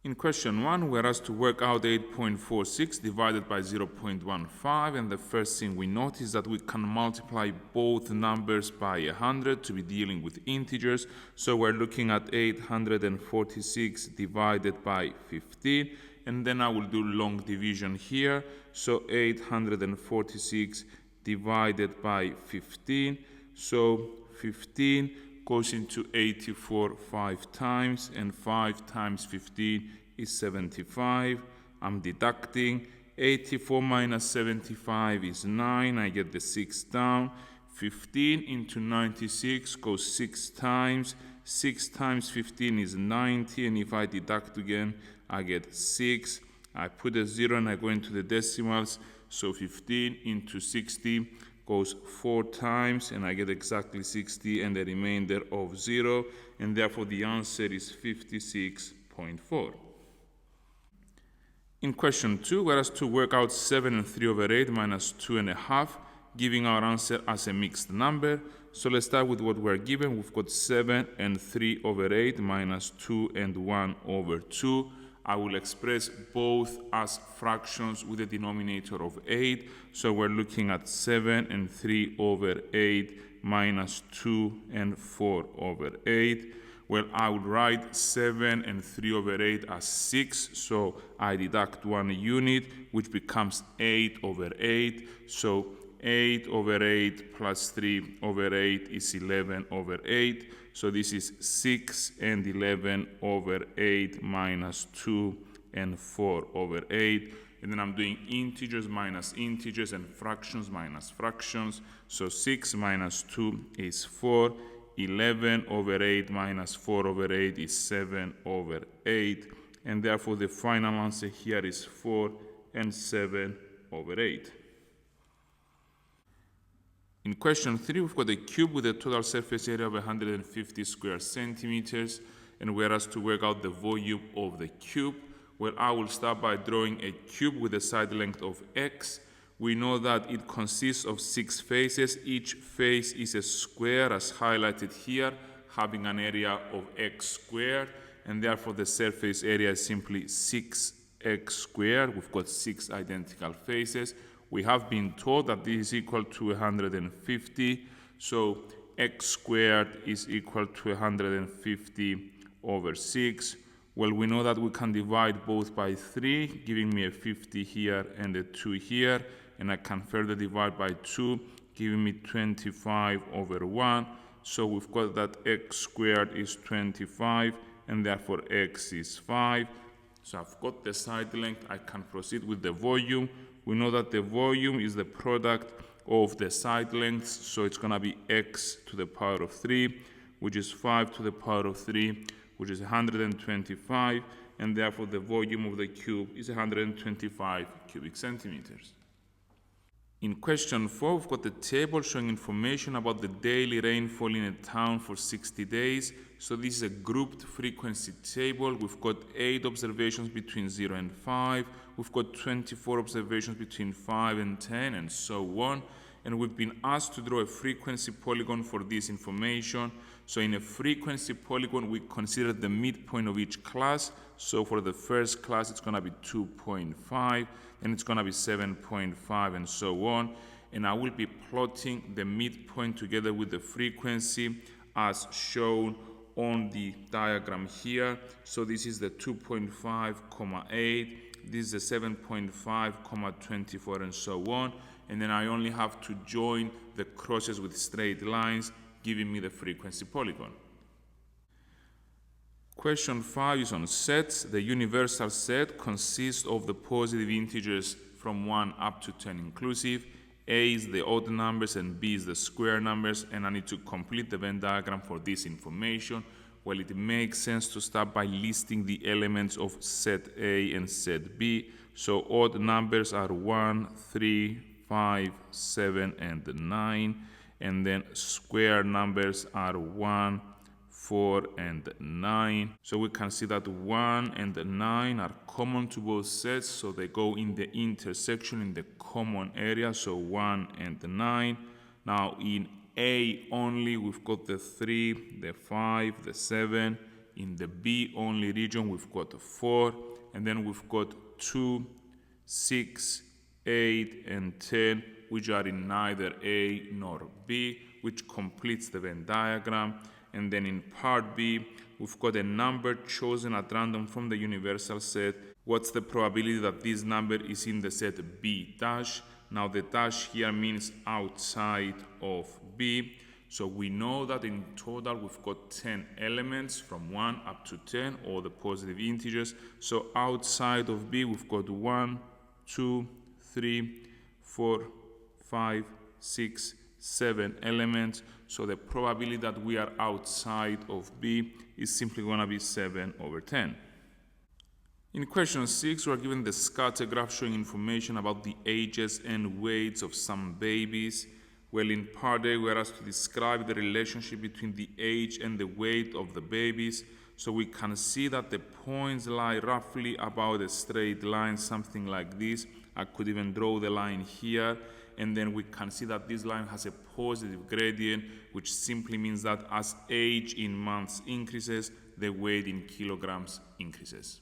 In question 1, we're asked to work out 8.46 divided by 0.15, and the first thing we notice is that we can multiply both numbers by 100 to be dealing with integers. So we're looking at 846 divided by 15, and then I will do long division here. So 846 divided by 15, so 15 goes into 84 5 times, and 5 times 15 is 75. I'm deducting. 84 minus 75 is 9. I get the 6 down. 15 into 96 goes 6 times. 6 times 15 is 90, and if I deduct again, I get 6. I put a 0 and I go into the decimals, so 15 into 60 goes 4 times, and I get exactly 60 and the remainder of 0, and therefore the answer is 56.4. In question 2, we're asked to work out 7 and 3 over 8 minus 2 and a half, giving our answer as a mixed number. So let's start with what we're given. We've got 7 and 3 over 8 minus 2 and 1 over 2. I will express both as fractions with a denominator of 8. So we're looking at 7 and 3 over 8 minus 2 and 4 over 8. Well, I would write 7 and 3 over 8 as 6. So I deduct 1 unit, which becomes 8 over 8. So 8 over 8 plus 3 over 8 is 11 over 8. So this is 6 and 11 over 8 minus 2 and 4 over 8. And then I'm doing integers minus integers and fractions minus fractions. So 6 minus 2 is 4. 11 over 8 minus 4 over 8 is 7 over 8. And therefore the final answer here is 4 and 7 over 8. In question 3, we've got a cube with a total surface area of 150 square centimeters, and we're asked to work out the volume of the cube. Well, I will start by drawing a cube with a side length of x. We know that it consists of 6 faces. Each face is a square, as highlighted here, having an area of x squared, and therefore the surface area is simply 6x squared. We've got 6 identical faces. We have been told that this is equal to 150, so x squared is equal to 150 over 6. Well, we know that we can divide both by 3, giving me a 50 here and a 2 here, and I can further divide by 2, giving me 25 over 1. So we've got that x squared is 25, and therefore x is 5. So I've got the side length. I can proceed with the volume. We know that the volume is the product of the side lengths, so it's going to be x to the power of 3, which is 5 to the power of 3, which is 125, and therefore the volume of the cube is 125 cubic centimeters. In question 4, we've got the table showing information about the daily rainfall in a town for 60 days. So this is a grouped frequency table. We've got 8 observations between 0 and 5. We've got 24 observations between 5 and 10, and so on. And we've been asked to draw a frequency polygon for this information. So in a frequency polygon, we consider the midpoint of each class. So for the first class, it's going to be 2.5, and it's going to be 7.5, and so on. And I will be plotting the midpoint together with the frequency as shown on the diagram here. So this is the 2.5, 8, this is the 7.5, 24, and so on. And then I only have to join the crosses with straight lines, giving me the frequency polygon. Question 5 is on sets. The universal set consists of the positive integers from 1 up to 10 inclusive. A is the odd numbers and B is the square numbers, and I need to complete the Venn diagram for this information. Well, it makes sense to start by listing the elements of set A and set B. So odd numbers are 1, 3, 5, 7, and 9. And then square numbers are 1, 4, and 9. So we can see that 1 and 9 are common to both sets, so they go in the intersection in the common area, so 1 and 9. Now in A only, we've got the 3, the 5, the 7, In the B only region, we've got 4, and then we've got 2, 6, 8, and 10, which are in neither A nor B, which completes the Venn diagram. And then in part B, we've got a number chosen at random from the universal set. What's the probability that this number is in the set B dash? Now the dash here means outside of B. So we know that in total we've got 10 elements from 1 up to 10, all the positive integers. So outside of B we've got 1, 2, 3, 4, 5, 6, 7 elements. So the probability that we are outside of B is simply going to be 7 over 10. In question 6, we are given the scatter graph showing information about the ages and weights of some babies. Well, in part A, we are asked to describe the relationship between the age and the weight of the babies. So we can see that the points lie roughly about a straight line, something like this. I could even draw the line here. And then we can see that this line has a positive gradient, which simply means that as age in months increases, the weight in kilograms increases.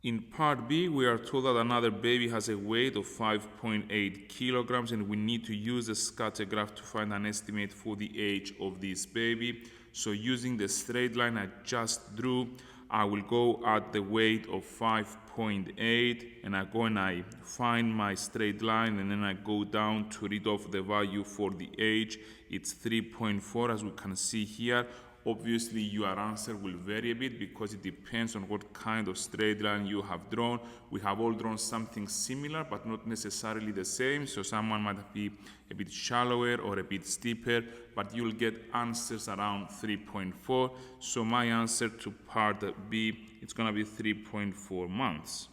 In part B, we are told that another baby has a weight of 5.8 kilograms, and we need to use the scatter graph to find an estimate for the age of this baby. So using the straight line I just drew, I will go at the weight of 5.8, and I go and I find my straight line, and then I go down to read off the value for the age. It's 3.4, as we can see here. Obviously, your answer will vary a bit because it depends on what kind of straight line you have drawn. We have all drawn something similar, but not necessarily the same. So someone might be a bit shallower or a bit steeper, but you'll get answers around 3.4. So my answer to part B, it's going to be 3.4 months.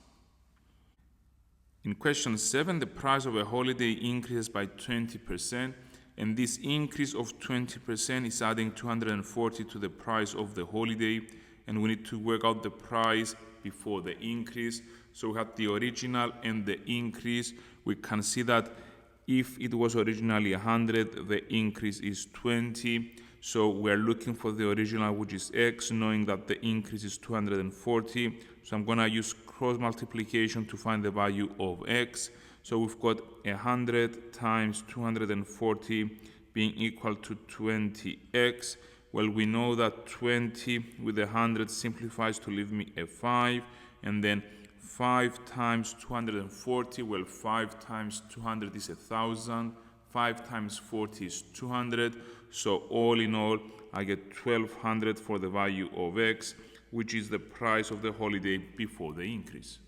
In question 7, the price of a holiday increases by 20%. And this increase of 20% is adding 240 to the price of the holiday, and we need to work out the price before the increase. So we have the original and the increase. We can see that if it was originally 100, the increase is 20. So we're looking for the original, which is x, knowing that the increase is 240. So I'm going to use cross multiplication to find the value of x. So we've got 100 times 240 being equal to 20x. Well, we know that 20 with 100 simplifies to leave me a 5. And then 5 times 240, well, 5 times 200 is 1,000. 5 times 40 is 200. So all in all, I get 1,200 for the value of x, which is the price of the holiday before the increase.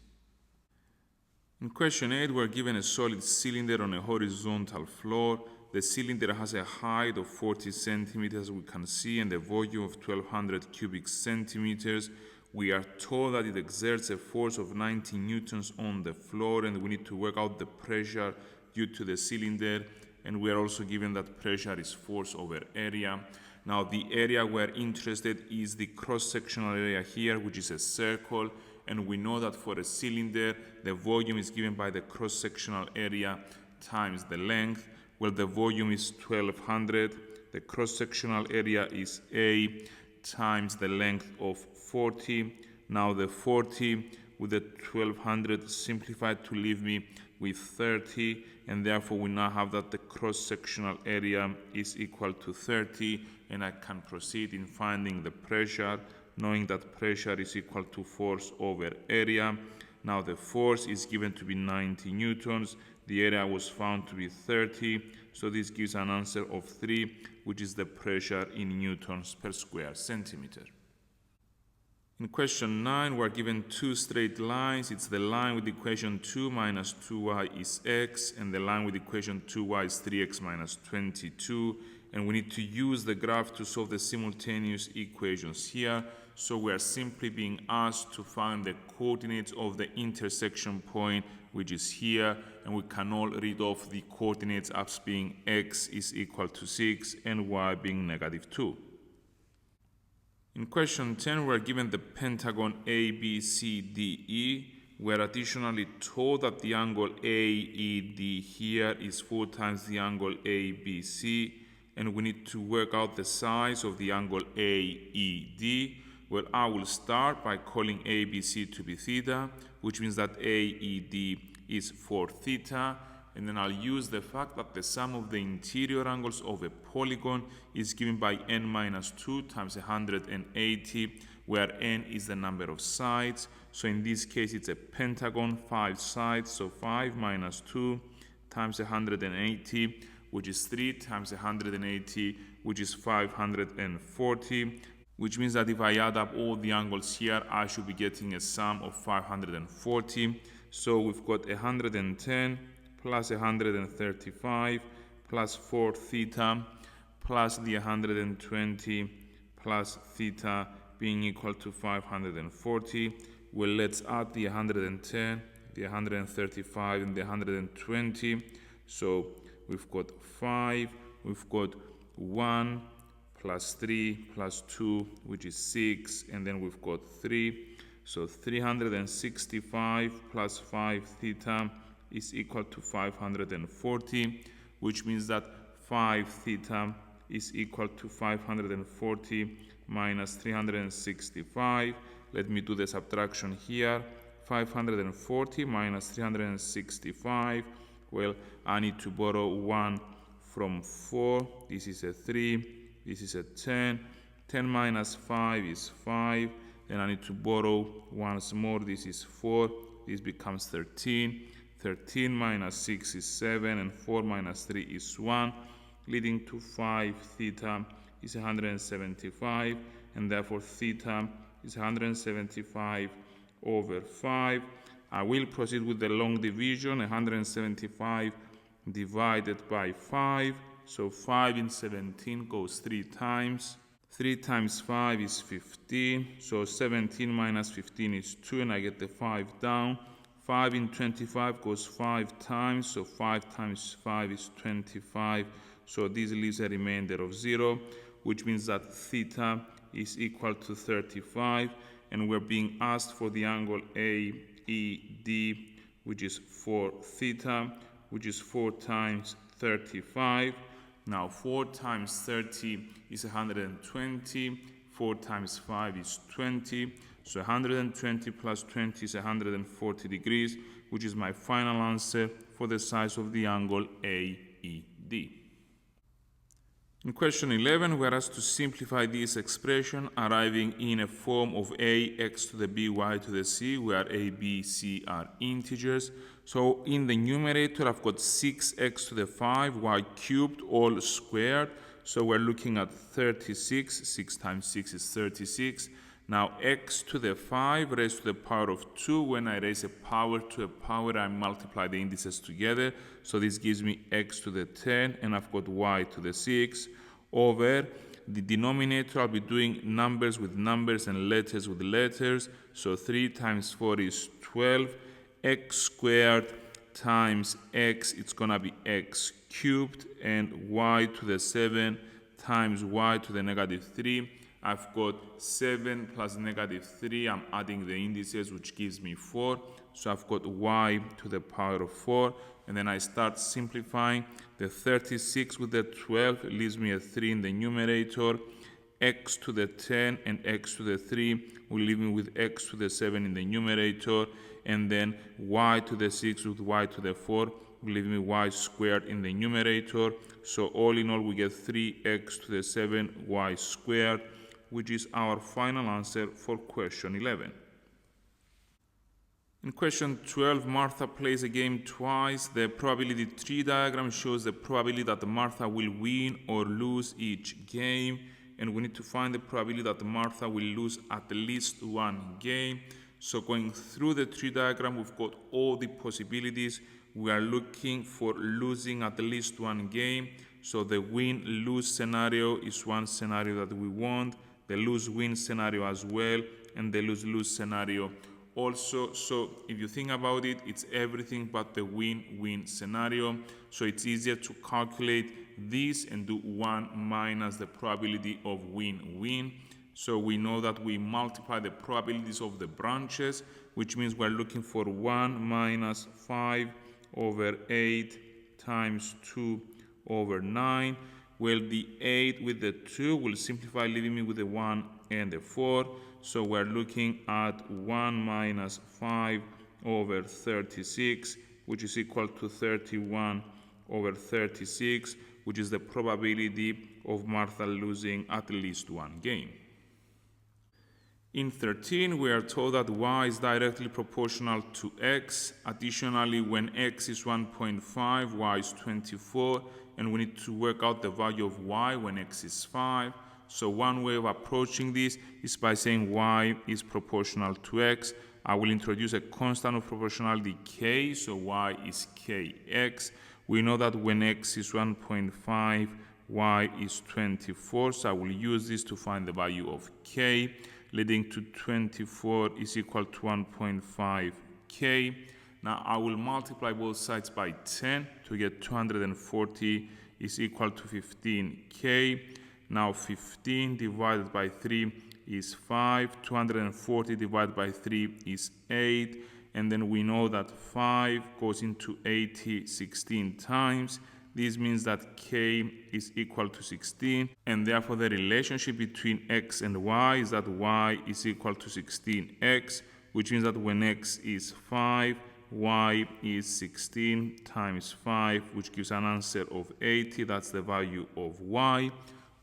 In question 8, we're given a solid cylinder on a horizontal floor. The cylinder has a height of 40 centimeters, we can see, and a volume of 1,200 cubic centimeters. We are told that it exerts a force of 90 newtons on the floor, and we need to work out the pressure due to the cylinder. And we are also given that pressure is force over area. Now, the area we're interested in is the cross-sectional area here, which is a circle. And we know that for a cylinder, the volume is given by the cross-sectional area times the length. Well, the volume is 1,200. The cross-sectional area is A times the length of 40. Now the 40 with the 1,200 simplified to leave me with 30. And therefore, we now have that the cross-sectional area is equal to 30. And I can proceed in finding the pressure, knowing that pressure is equal to force over area. Now the force is given to be 90 newtons. The area was found to be 30. So this gives an answer of 3, which is the pressure in newtons per square centimeter. In question 9, we're given two straight lines. It's the line with equation 2 minus 2y is x, and the line with equation 2y is 3x minus 22. And we need to use the graph to solve the simultaneous equations here. So we are simply being asked to find the coordinates of the intersection point, which is here, and we can all read off the coordinates as being x is equal to 6 and y being negative 2. In question 10, we're given the pentagon ABCDE. We're additionally told that the angle AED here is 4 times the angle ABC, and we need to work out the size of the angle AED. Well, I will start by calling ABC to be theta, which means that AED is 4 theta. And then I'll use the fact that the sum of the interior angles of a polygon is given by n minus 2 times 180, where n is the number of sides. So in this case, it's a pentagon, 5 sides. So 5 minus 2 times 180, which is 3 times 180, which is 540, which means that if I add up all the angles here, I should be getting a sum of 540. So we've got 110 plus 135 plus 4 theta plus the 120 plus theta being equal to 540. Well, let's add the 110, the 135, and the 120. So we've got 5, we've got 1 plus 3 plus 2, which is 6, and then we've got 3. So 365 plus 5 theta is equal to 540, which means that 5 theta is equal to 540 minus 365. Let me do the subtraction here. 540 minus 365. Well, I need to borrow 1 from 4. This is a 3. This is a 10. 10 minus 5 is 5. Then I need to borrow once more. This is 4. This becomes 13. 13 minus 6 is 7. And 4 minus 3 is 1. Leading to 5 theta is 175. And therefore theta is 175 over 5. I will proceed with the long division. 175 divided by 5. So 5 in 17 goes 3 times. 3 times 5 is 15. So 17 minus 15 is 2, and I get the 5 down. 5 in 25 goes 5 times. So 5 times 5 is 25. So this leaves a remainder of 0, which means that theta is equal to 35. And we're being asked for the angle AED, which is 4 theta, which is 4 times 35. Now 4 times 30 is 120. 4 times 5 is 20. So 120 plus 20 is 140 degrees, which is my final answer for the size of the angle AED. In question 11, we're asked to simplify this expression, arriving in a form of ax to the b, y to the c, where a, b, c are integers. So in the numerator, I've got 6x to the 5, y cubed, all squared. So we're looking at 36. 6 times 6 is 36. Now x to the 5 raised to the power of 2. When I raise a power to a power, I multiply the indices together. So this gives me x to the 10, and I've got y to the 6 over the denominator. I'll be doing numbers with numbers and letters with letters. So 3 times 4 is 12. X squared times x, it's going to be x cubed, and y to the 7 times y to the negative 3. I've got 7 plus negative 3. I'm adding the indices, which gives me 4. So I've got y to the power of 4. And then I start simplifying. The 36 with the 12 leaves me a 3 in the numerator. X to the 10 and x to the 3 will leave me with x to the 7 in the numerator. And then y to the 6 with y to the 4 will leave me y squared in the numerator. So all in all, we get 3x to the 7 y squared, which is our final answer for question 11. In question 12, Martha plays a game twice. The probability tree diagram shows the probability that Martha will win or lose each game. And we need to find the probability that Martha will lose at least one game. So going through the tree diagram, we've got all the possibilities. We are looking for losing at least one game. So the win-lose scenario is one scenario that we want. The lose-win scenario as well, and the lose-lose scenario also. So if you think about it, it's everything but the win-win scenario. So it's easier to calculate this and do 1 minus the probability of win-win. So we know that we multiply the probabilities of the branches, which means we're looking for 1 minus 5 over 8 times 2 over 9. Well, the 8 with the 2 will simplify, leaving me with the 1 and the 4. So we're looking at 1 minus 5 over 36, which is equal to 31 over 36, which is the probability of Martha losing at least one game. In 13, we are told that y is directly proportional to x. Additionally, when x is 1.5, y is 24, and we need to work out the value of y when x is 5. So one way of approaching this is by saying y is proportional to x. I will introduce a constant of proportionality k, so y is kx. We know that when x is 1.5, y is 24, so I will use this to find the value of k, leading to 24 is equal to 1.5k. Now I will multiply both sides by 10 to get 240 is equal to 15k. Now 15 divided by 3 is 5, 240 divided by 3 is 8, and then we know that 5 goes into 80 16 times. This means that k is equal to 16, and therefore the relationship between x and y is that y is equal to 16x, which means that when x is 5, y is 16 times 5, which gives an answer of 80. That's the value of y.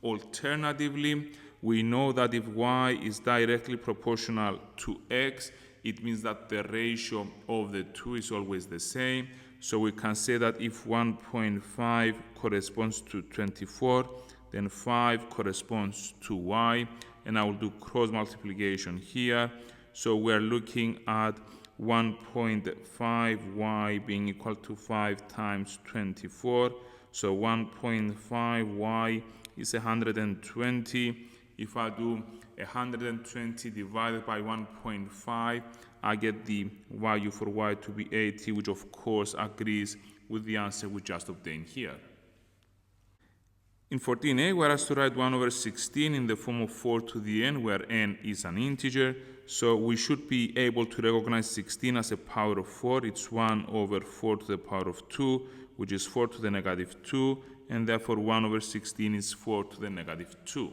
Alternatively, we know that if y is directly proportional to x, it means that the ratio of the two is always the same. So we can say that if 1.5 corresponds to 24, then 5 corresponds to y, and I will do cross multiplication here. So we're looking at 1.5y being equal to 5 times 24. So 1.5y is 120. If I do 120 divided by 1.5, I get the value for y to be 80, which of course agrees with the answer we just obtained here. In 14a, we're asked to write 1 over 16 in the form of 4 to the n, where n is an integer. So we should be able to recognize 16 as a power of 4. It's 1 over 4 to the power of 2, which is 4 to the negative 2, and therefore 1 over 16 is 4 to the negative 2.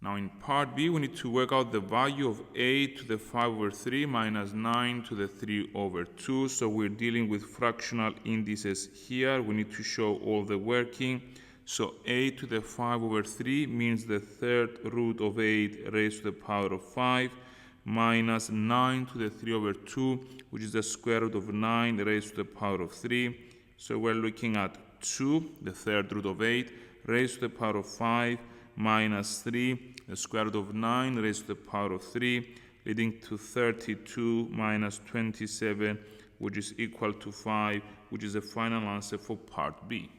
Now in part B, we need to work out the value of 8 to the 5 over 3 minus 9 to the 3 over 2. So we're dealing with fractional indices here. We need to show all the working. So 8 to the 5 over 3 means the third root of 8 raised to the power of 5 minus 9 to the 3 over 2, which is the square root of 9 raised to the power of 3. So we're looking at 2, the third root of 8, raised to the power of 5 minus 3, the square root of 9 raised to the power of 3, leading to 32 minus 27, which is equal to 5, which is the final answer for part B.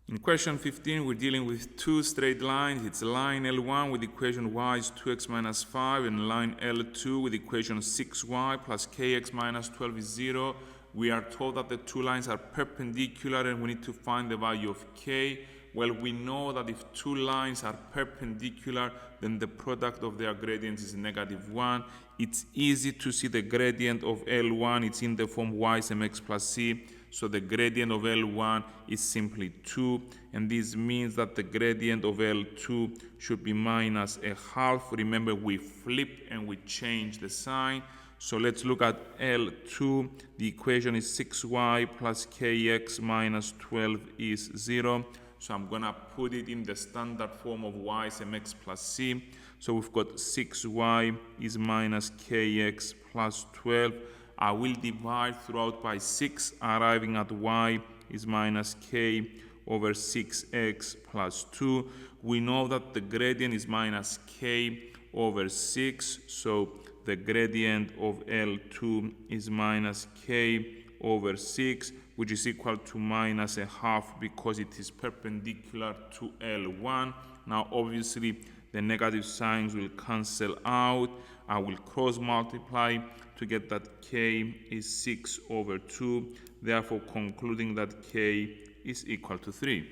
In question 15, we're dealing with two straight lines. It's line L1 with equation y is 2x minus 5, and line L2 with equation 6y plus kx minus 12 is 0. We are told that the two lines are perpendicular and we need to find the value of k. Well, we know that if two lines are perpendicular, then the product of their gradients is -1. It's easy to see the gradient of L1. It's in the form y is mx plus c. So the gradient of L1 is simply 2. And this means that the gradient of L2 should be minus a half. Remember, we flipped and we changed the sign. So let's look at L2. The equation is 6y plus kx minus 12 is 0. So I'm going to put it in the standard form of y is mx plus c. So we've got 6y is minus kx plus 12. I will divide throughout by 6, arriving at y is minus k over 6x plus 2. We know that the gradient is minus k over 6. So the gradient of L2 is minus k over 6, which is equal to minus a half because it is perpendicular to L1. Now, obviously, the negative signs will cancel out. I will cross multiply to get that k is 6 over 2, therefore concluding that k is equal to 3.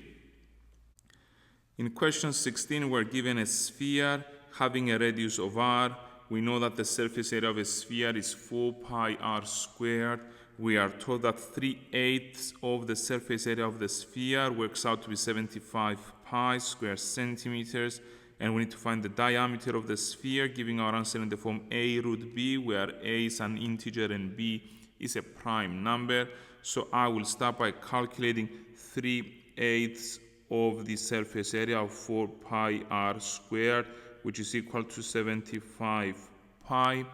In question 16, we're given a sphere having a radius of r. We know that the surface area of a sphere is 4 pi r squared. we are told that 3/8 of the surface area of the sphere works out to be 75 pi square centimeters, and we need to find the diameter of the sphere, giving our answer in the form a root b, where a is an integer and b is a prime number. So I will start by calculating 3/8 of the surface area of 4 pi r squared, which is equal to 75 pi.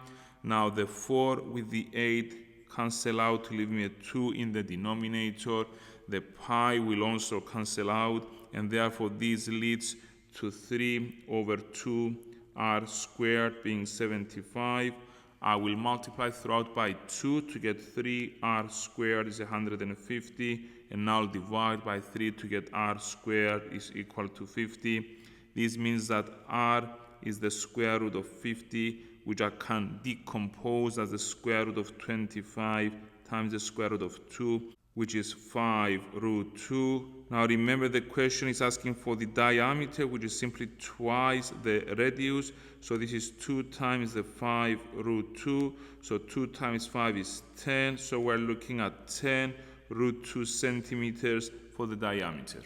Now the 4 with the 8 cancel out to leave me a 2 in the denominator. The pi will also cancel out, and therefore this leads to 3 over 2 r squared being 75. I will multiply throughout by 2 to get 3 r squared is 150, and now divide by 3 to get r squared is equal to 50. This means that r is the square root of 50, which I can decompose as the square root of 25 times the square root of 2, which is 5 root 2. Now remember, the question is asking for the diameter, which is simply twice the radius. So this is 2 times the 5 root 2. So 2 times 5 is 10. So we're looking at 10 root 2 centimeters for the diameter.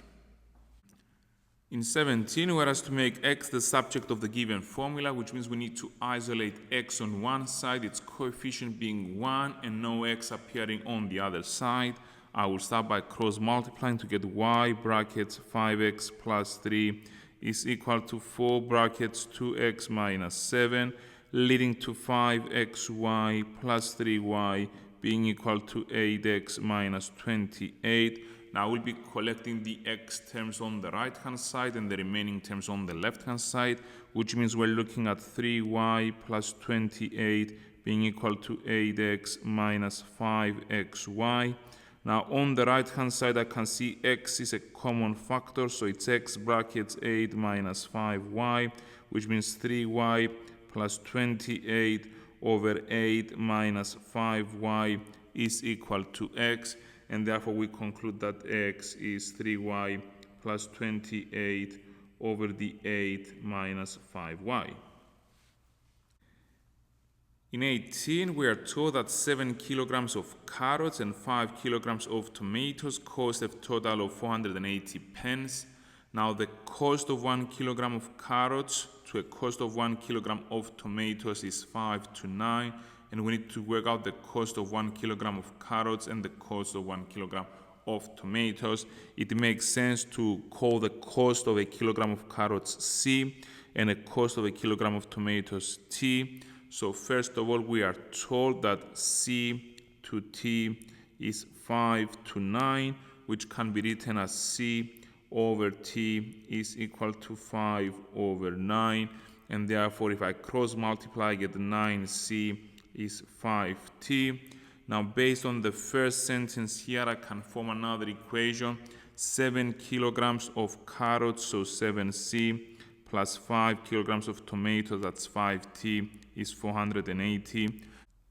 In 17, we're asked to make x the subject of the given formula, which means we need to isolate x on one side, its coefficient being 1, and no x appearing on the other side. I will start by cross multiplying to get y brackets 5x plus 3 is equal to 4 brackets 2x minus 7, leading to 5xy plus 3y being equal to 8x minus 28. Now we'll be collecting the x terms on the right hand side and the remaining terms on the left hand side, which means we're looking at 3y plus 28 being equal to 8x minus 5xy. Now on the right hand side I can see x is a common factor, so it's x brackets 8 minus 5y, which means 3y plus 28 over 8 minus 5y is equal to x, and therefore we conclude that x is 3y plus 28 over the 8 minus 5y. In 18, we are told that 7 kilograms of carrots and 5 kilograms of tomatoes cost a total of 480 pence. Now the cost of 1 kilogram of carrots to a cost of 1 kilogram of tomatoes is 5 to 9, and we need to work out the cost of 1 kilogram of carrots and the cost of 1 kilogram of tomatoes. It makes sense to call the cost of a kilogram of carrots C and a cost of a kilogram of tomatoes T. So first of all, we are told that C to T is 5 to 9, which can be written as C over T is equal to 5 over 9. And therefore, if I cross multiply, I get 9C is 5T. Now, based on the first sentence here, I can form another equation. 7 kilograms of carrots, so 7C, plus 5 kilograms of tomatoes, that's 5T, is 480.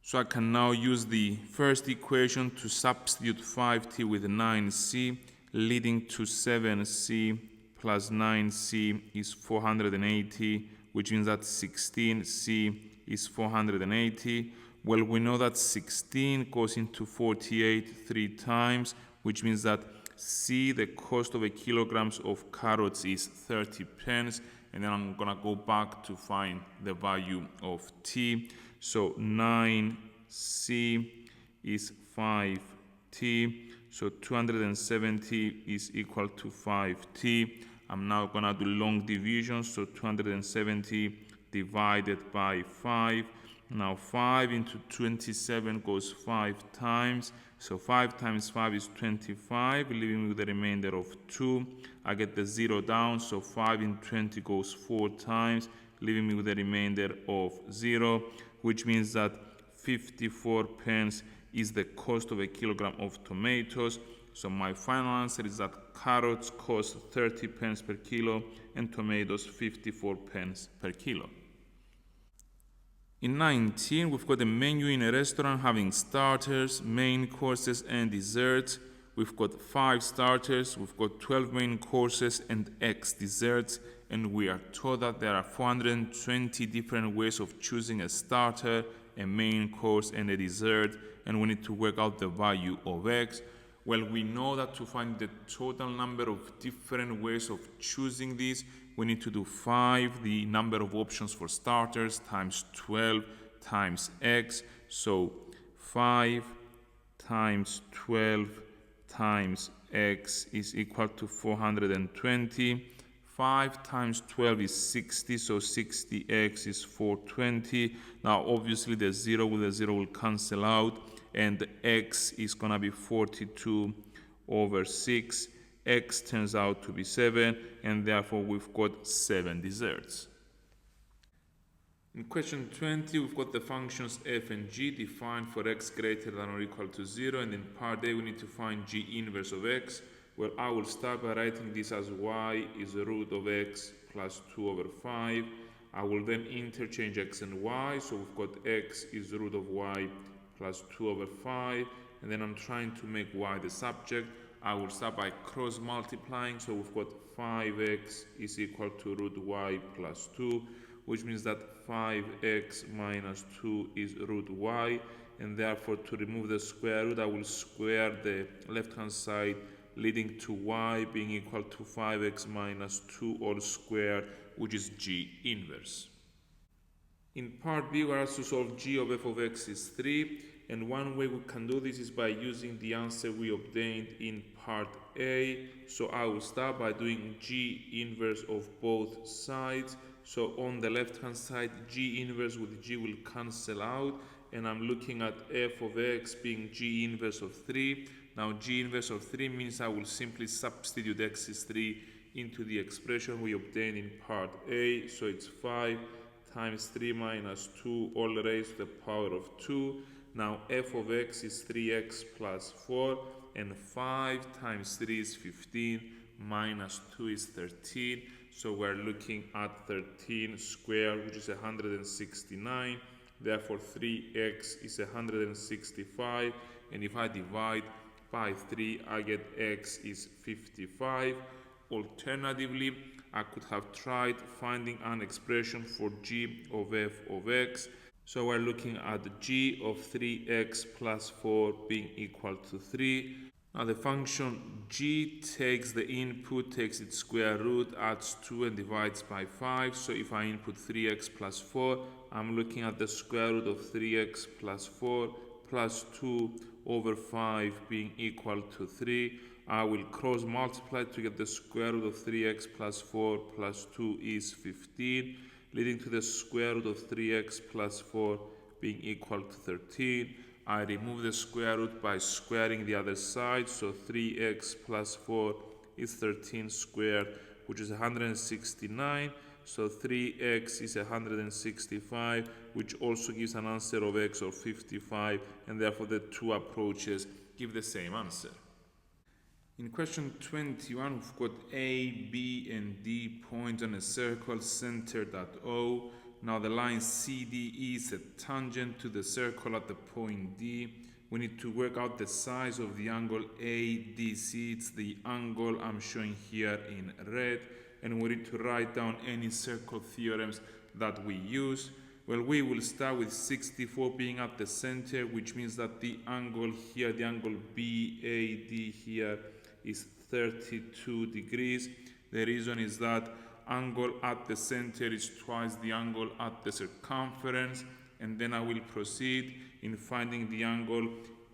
So I can now use the first equation to substitute 5T with 9C, leading to 7C plus 9C is 480, which means that 16C is 480. Well, we know that 16 goes into 48 3 times, which means that C, the cost of a kilogram of carrots, is 30 pence. And then I'm going to go back to find the value of T. So 9C is 5T. So 270 is equal to 5T. I'm now going to do long division. So 270 divided by 5. Now 5 into 27 goes 5 times. So 5 times 5 is 25, leaving me with the remainder of 2. I get the 0 down, so 5 in 20 goes 4 times, leaving me with the remainder of 0, which means that 54 pence is the cost of a kilogram of tomatoes. So my final answer is that carrots cost 30 pence per kilo and tomatoes 54 pence per kilo. In 19, we've got a menu in a restaurant having starters, main courses, and desserts. We've got 5 starters, we've got 12 main courses, and X desserts. And we are told that there are 420 different ways of choosing a starter a main course and a dessert, and we need to work out the value of x. Well, we know that to find the total number of different ways of choosing this, we need to do 5, the number of options for starters, times 12 times x. So 5 times 12 times x is equal to 420. 5 times 12 is 60, so 60x is 420. Now obviously the 0 with the 0 will cancel out, and x is going to be 42 over 6. X turns out to be 7, and therefore we've got 7 desserts. In question 20, we've got the functions f and g defined for x greater than or equal to 0, and in part A we need to find g inverse of x. Well, I will start by writing this as y is the root of x plus 2 over 5. I will then interchange x and y, so we've got x is the root of y plus 2 over 5, and then I'm trying to make y the subject. I will start by cross multiplying, so we've got 5x is equal to root y plus 2, which means that 5x minus 2 is root y, and therefore to remove the square root I will square the left hand side, leading to y being equal to 5x minus 2 all squared, which is g inverse. In part B, we're asked to solve g of f of x is 3, and one way we can do this is by using the answer we obtained in part A. So I will start by doing g inverse of both sides. So on the left hand side, g inverse with g will cancel out, and I'm looking at f of x being g inverse of 3. Now g inverse of 3 means I will simply substitute x is 3 into the expression we obtained in part A. So it's 5 times 3 minus 2 all raised to the power of 2. Now f of x is 3x plus 4, and 5 times 3 is 15, minus 2 is 13. So we're looking at 13 squared, which is 169. Therefore 3x is 165, and if I divide by 3, I get x is 55. Alternatively, I could have tried finding an expression for g of f of x. So we're looking at g of 3x plus 4 being equal to 3. Now the function g takes the input, takes its square root, adds 2 and divides by 5. So if I input 3x plus 4, I'm looking at the square root of 3x plus 4 plus 2 over 5 being equal to 3. I will cross multiply to get the square root of 3x plus 4 plus 2 is 15, leading to the square root of 3x plus 4 being equal to 13. I remove the square root by squaring the other side, so 3x plus 4 is 13 squared, which is 169. So 3x is 165, which also gives an answer of x of 55, and therefore the two approaches give the same answer. In question 21, we've got A, B, and D points on a circle centered at O. Now the line CDE is a tangent to the circle at the point D. We need to work out the size of the angle ADC. It's the angle I'm showing here in red. And we need to write down any circle theorems that we use. Well, we will start with 64 being at the center, which means that the angle here, the angle BAD here, is 32 degrees. The reason is that angle at the center is twice the angle at the circumference, and then I will proceed in finding the angle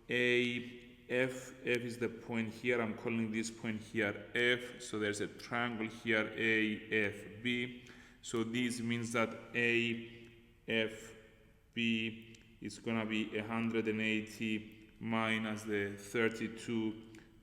AF. F is the point here. I'm calling this point here F. So there's a triangle here AFB. So this means that AFB is going to be 180 minus the 32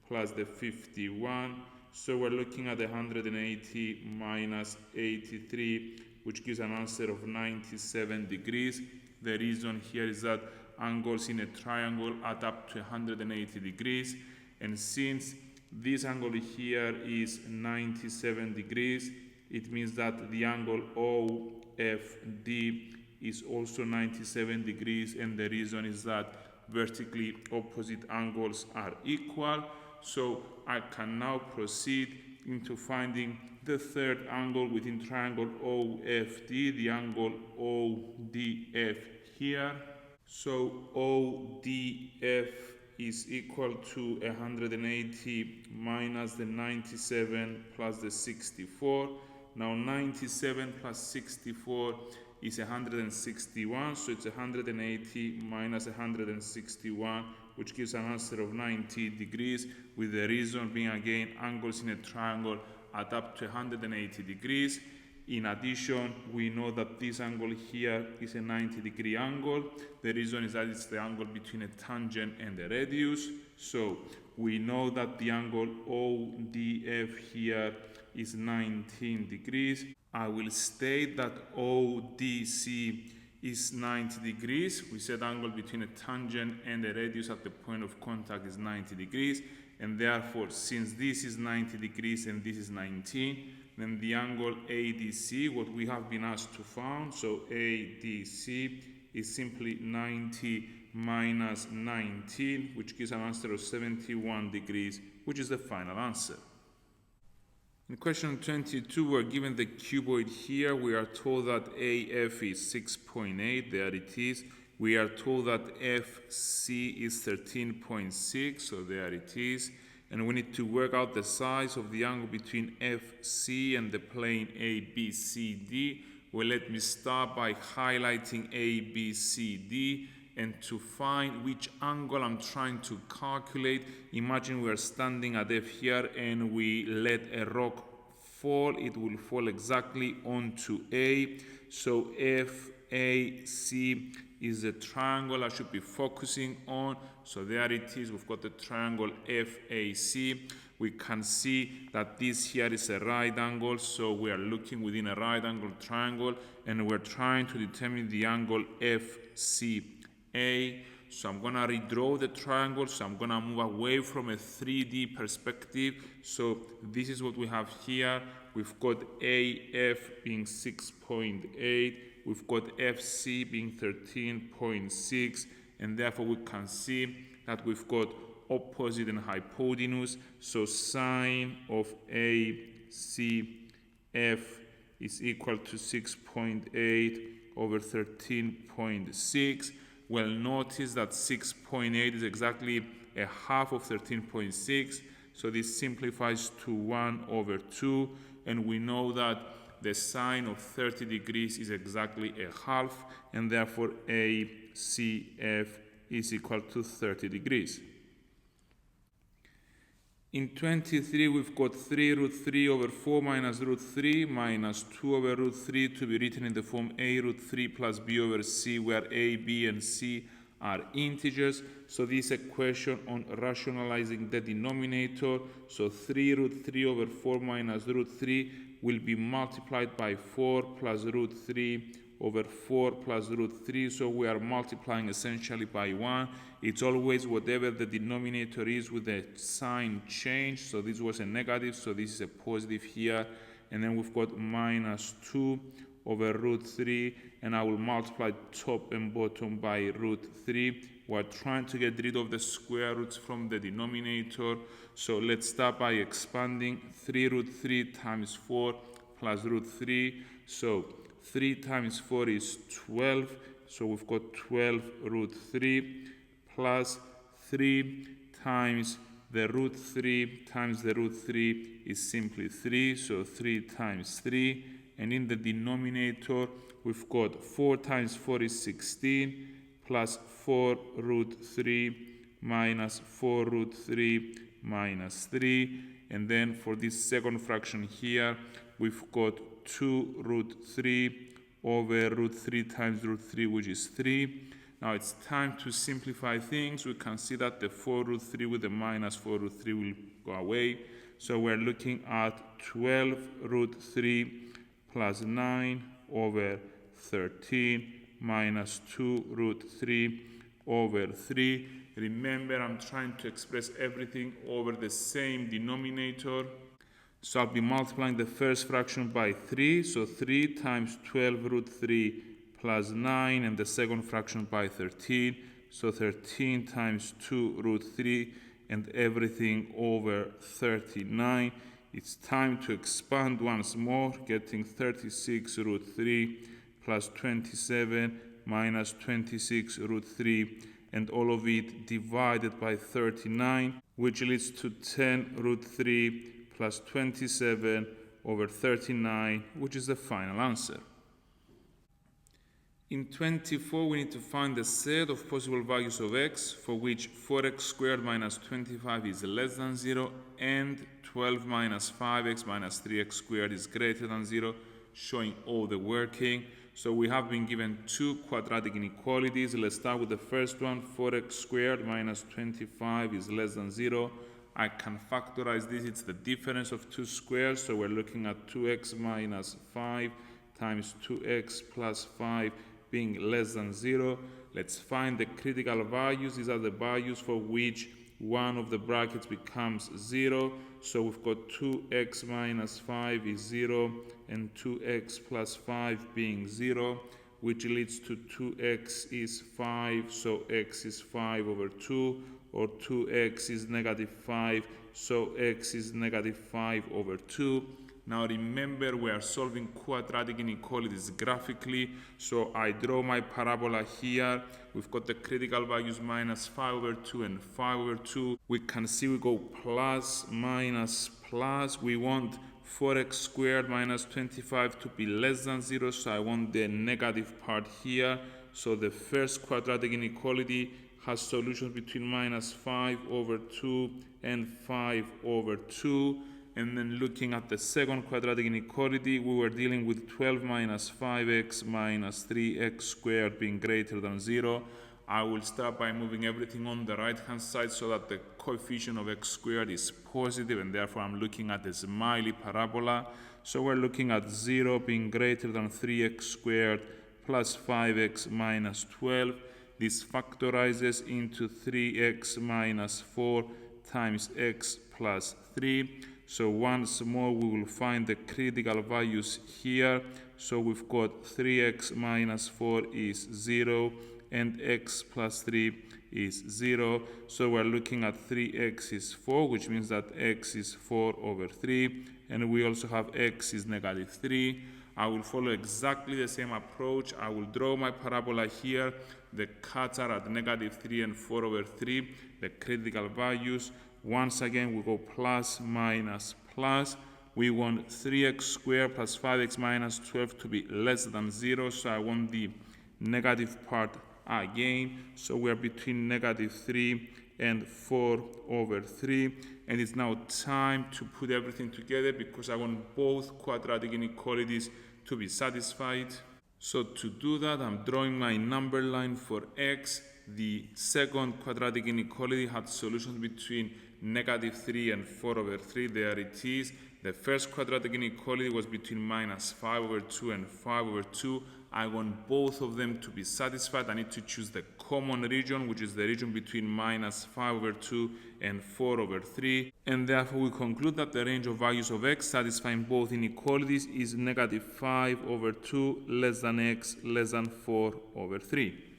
plus the 51. So we're looking at 180 minus 83, which gives an answer of 97 degrees. The reason here is that angles in a triangle add up to 180 degrees, and since this angle here is 97 degrees, it means that the angle OFD is also 97 degrees, and the reason is that vertically opposite angles are equal. So I can now proceed into finding the third angle within triangle OFD, the angle ODF here. So ODF is equal to 180 minus the 97 plus the 64. Now 97 plus 64 is 161, so it's 180 minus 161, which gives an answer of 90 degrees, with the reason being again angles in a triangle add up to 180 degrees. In addition, we know that this angle here is a 90-degree angle. The reason is that it's the angle between a tangent and a radius. So we know that the angle ODF here is 19 degrees. I will state that ODC is 90 degrees. We said angle between a tangent and a radius at the point of contact is 90 degrees. And therefore, since this is 90 degrees and this is 19, then the angle ADC, what we have been asked to find, so ADC is simply 90 minus 19, which gives an answer of 71 degrees, which is the final answer. In question 22, we're given the cuboid here. We are told that AF is 6.8, there it is. We are told that FC is 13.6, so there it is. And we need to work out the size of the angle between FC and the plane ABCD. Well, let me start by highlighting ABCD, and to find which angle I'm trying to calculate, imagine we're standing at F here and we let a rock fall. It will fall exactly onto A. So FAC is the triangle I should be focusing on. So there it is. We've got the triangle FAC. We can see that this here is a right angle. So we are looking within a right angle triangle and we're trying to determine the angle FCA. So I'm going to redraw the triangle. So I'm going to move away from a 3D perspective. So this is what we have here. We've got AF being 6.8. We've got FC being 13.6. And therefore we can see that we've got opposite and hypotenuse. So sine of ACF is equal to 6.8 over 13.6. Well, notice that 6.8 is exactly a half of 13.6. So this simplifies to 1 over 2. And we know that the sine of 30 degrees is exactly a half. And therefore ACF is equal to 30 degrees. In 23, we've got 3 root 3 over 4 minus root 3 minus 2 over root 3 to be written in the form a root 3 plus b over c, where a, b, and c are integers. So this is a question on rationalizing the denominator. So 3 root 3 over 4 minus root 3 will be multiplied by 4 plus root 3 over 4 plus root 3. So we are multiplying essentially by 1. It's always whatever the denominator is with the sign change. So this was a negative, so this is a positive here. And then we've got minus 2 over root 3. And I will multiply top and bottom by root 3. We're trying to get rid of the square roots from the denominator. So let's start by expanding. 3 root 3 times 4 plus root 3. So 3 times 4 is 12. So we've got 12 root 3 plus 3 times the root 3 times the root 3 is simply 3. So 3 times 3. And in the denominator, we've got 4 times 4 is 16 plus 4 root 3 minus 4 root 3 minus 3. And then for this second fraction here, we've got 2 root 3 over root 3 times root 3, which is 3. Now it's time to simplify things. We can see that the 4 root 3 with the minus 4 root 3 will go away. So we're looking at 12 root 3 plus 9 over 13 minus 2 root 3 over 3. Remember, I'm trying to express everything over the same denominator. So I'll be multiplying the first fraction by 3. So 3 times 12 root 3 plus 9, and the second fraction by 13. So 13 times 2 root 3 and everything over 39. It's time to expand once more, getting 36 root 3 plus 27 minus 26 root 3, and all of it divided by 39, which leads to 10 root 3 plus 27 over 39, which is the final answer. In 24, we need to find the set of possible values of x for which 4x squared minus 25 is less than 0 and 12 minus 5x minus 3x squared is greater than 0, showing all the working. So we have been given two quadratic inequalities. Let's start with the first one. 4x squared minus 25 is less than 0. I can factorize this. It's the difference of two squares. So we're looking at 2x minus 5 times 2x plus 5 being less than 0. Let's find the critical values. These are the values for which one of the brackets becomes 0. So we've got 2x minus 5 is 0 and 2x plus 5 being 0, which leads to 2x is 5, so x is 5 over 2, or 2x is negative 5, so x is negative 5 over 2. Now remember, we are solving quadratic inequalities graphically, so I draw my parabola here. We've got the critical values minus 5 over 2 and 5 over 2. We can see we go plus, minus, plus. We want 4x squared minus 25 to be less than 0, so I want the negative part here. So the first quadratic inequality has solutions between minus 5 over 2 and 5 over 2. And then looking at the second quadratic inequality, we were dealing with 12 minus 5x minus 3x squared being greater than 0. I will start by moving everything on the right hand side so that the coefficient of x squared is positive, and therefore I'm looking at the smiley parabola. So we're looking at 0 being greater than 3x squared plus 5x minus 12. This factorizes into 3x minus 4 times x plus 3. So once more we will find the critical values here. So we've got 3x minus 4 is 0 and x plus 3 is 0. So we're looking at 3x is 4, which means that x is 4 over 3, and we also have x is negative 3. I will follow exactly the same approach. I will draw my parabola here. The cuts are at negative 3 and 4 over 3, the critical values. Once again, we go plus, minus, plus. We want 3x squared plus 5x minus 12 to be less than 0, so I want the negative part again. So we are between negative 3 and 4 over 3. And it's now time to put everything together because I want both quadratic inequalities to be satisfied. So to do that, I'm drawing my number line for x. The second quadratic inequality had solutions between negative 3 and 4 over 3. There it is. The first quadratic inequality was between minus 5 over 2 and 5 over 2. I want both of them to be satisfied. I need to choose the common region, which is the region between minus 5 over 2 and 4 over 3. And therefore we conclude that the range of values of x satisfying both inequalities is negative 5 over 2 less than x less than 4 over 3.